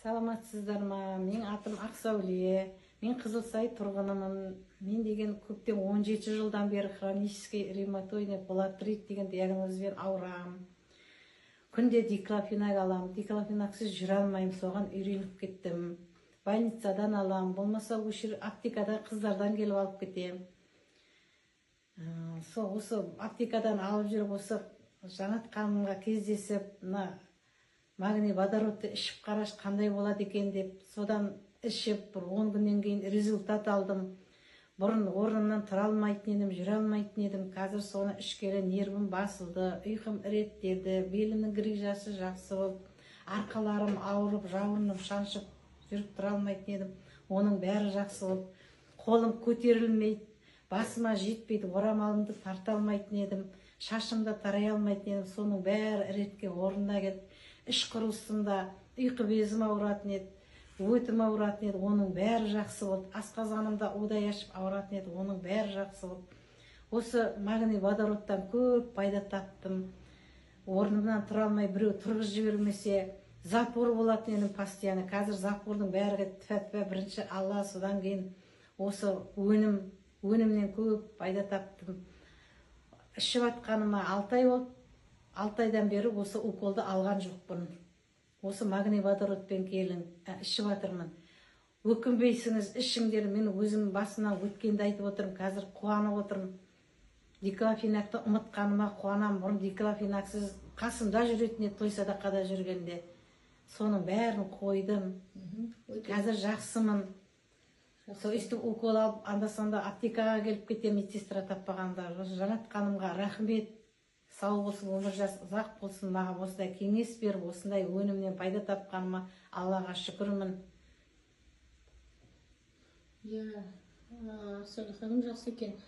Саламатсыздар ма? Мен атым Ақсауле. Мен Қызылсай тұрғынымын. Мен деген көптен 17 жылдан бері хронический ревматоидный полиартрит деген диагнозбен ауырам. Күнде диклофенак алам. Диклофенаксыз жүре алмайым, соған үйреніп кеттім. Больницадан алам, болмаса өшір аптекада қыздардан келіп алып кетем. Осы аптекадан алып жүріп, осы Жанат ханымға кездесіп, магний водородты ішіп қараш қандай болады екен деп, содан ішіп, бір 10 күннен кейін результат алдым. Бұрын орнымнан тұра алмайтын едім, жүре алмайтын едім. Қазір соны ішкелі нервім басылды, ұйқым реттелді, белімнің грижасы жақсы болып, арқаларым ауырып, жауырыным шаншып жүріп тұра алмайтын едім. Оның бәрі жақсы болып, қолым көтерілмейді, басыма жетпейді, орамалымды тарта алмайтын едім, шашымды тарай алмайтын едім. Соның бәрі ретке орнына келді. Іш құрылысында ұйқы безім ауыратын еді, өтім ауыратын еді, оның бәрі жақсы болды. Асқазанымда удай ашып ауыратын еді, оның бәрі жақсы болды. Осы магний водородтан көп пайда таптым. Орнымнан тұра алмай, біреу тұрғыз жібермесе, запор болатын едім постоянно. Қазір запордың бәрі тфә-тфә, бірінші Алла, содан кейін осы өнімнен көп пайда таптым. Ішіп атқаныма 6 ай болды. 6 айдан бері осы уколды алған жоқпын. Осы магний водородпен келін, ішіп атырмын. Өкінбейсіңіз, ішіңдер, мен өзім басынан өткенді айтып отырмын, қазір қуанып отырмын. Диклофенакты ұмытқаныма қуанам. Бұрын диклофенаксыз қасымда жүретін еді, той садақада жүргенде. Соның бәрін қойдым. Қазір жақсымын. Сол істі укол алып, анда-санда аптекаға келіп кетем, медсестра таппағанда. Жанат ханымға рахмет. Сау болсын, өмір ұзақ болсын, маған осындай кеңес беріп, осындай өнімнен пайда тапқаныма Аллаға шүкірмін. Ақсауле ханым, жақсы екен.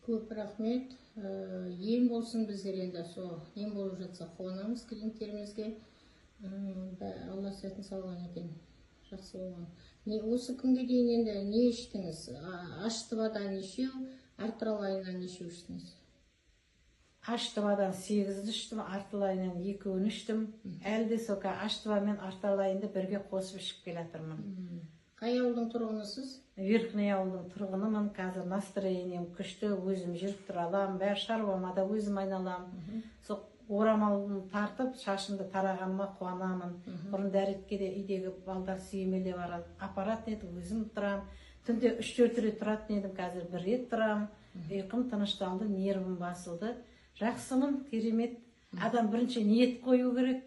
Көп рахмет. Ем болсын біздер енді, сол ем болып жатса қуанамыз клиенттерімізге. Алла сәтін салған екен. Жақсы болған. Осы күнге дейін енді не іштіңіз? Аштыбадан нешеу, артыралайынан нешеу іштіңіз? Аштыбадан 8 іштім, артылайынан 2 іштім. Әлде соқа аштыбамен артылайынды бірге қосып ішіп келатырмын. Қай ауылдың тұрғынысыз? Верхний ауылдың тұрғынымын. Қазір настроением күшті, өзім жүріп тұра алам, бәр шаруама да өзім айналам. Сол орамалымды тартып, шашымды тарағаныма қуанамын. Бұрын дәретке де үйдегі балдар сүйемеле барады. Апарат еді, өзім тұрам. Түнде 3-4 рет тұратын едім, қазір 1 рет тұрам. Ұйқым тынышталды, нервім басылды. Жақсымын, керемет. Адам бірінші ниет қою керек.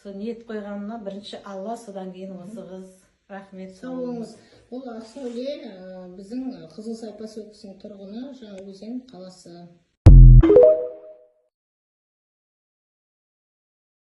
Сол ниет қойғанына бірінші Алла, содан кейін осы қыз. Рахмет. Сау болыңыз. Ол Ақсауле біздің Қызылсай поселкесінің тұрғыны, Жаңаөзен қаласы.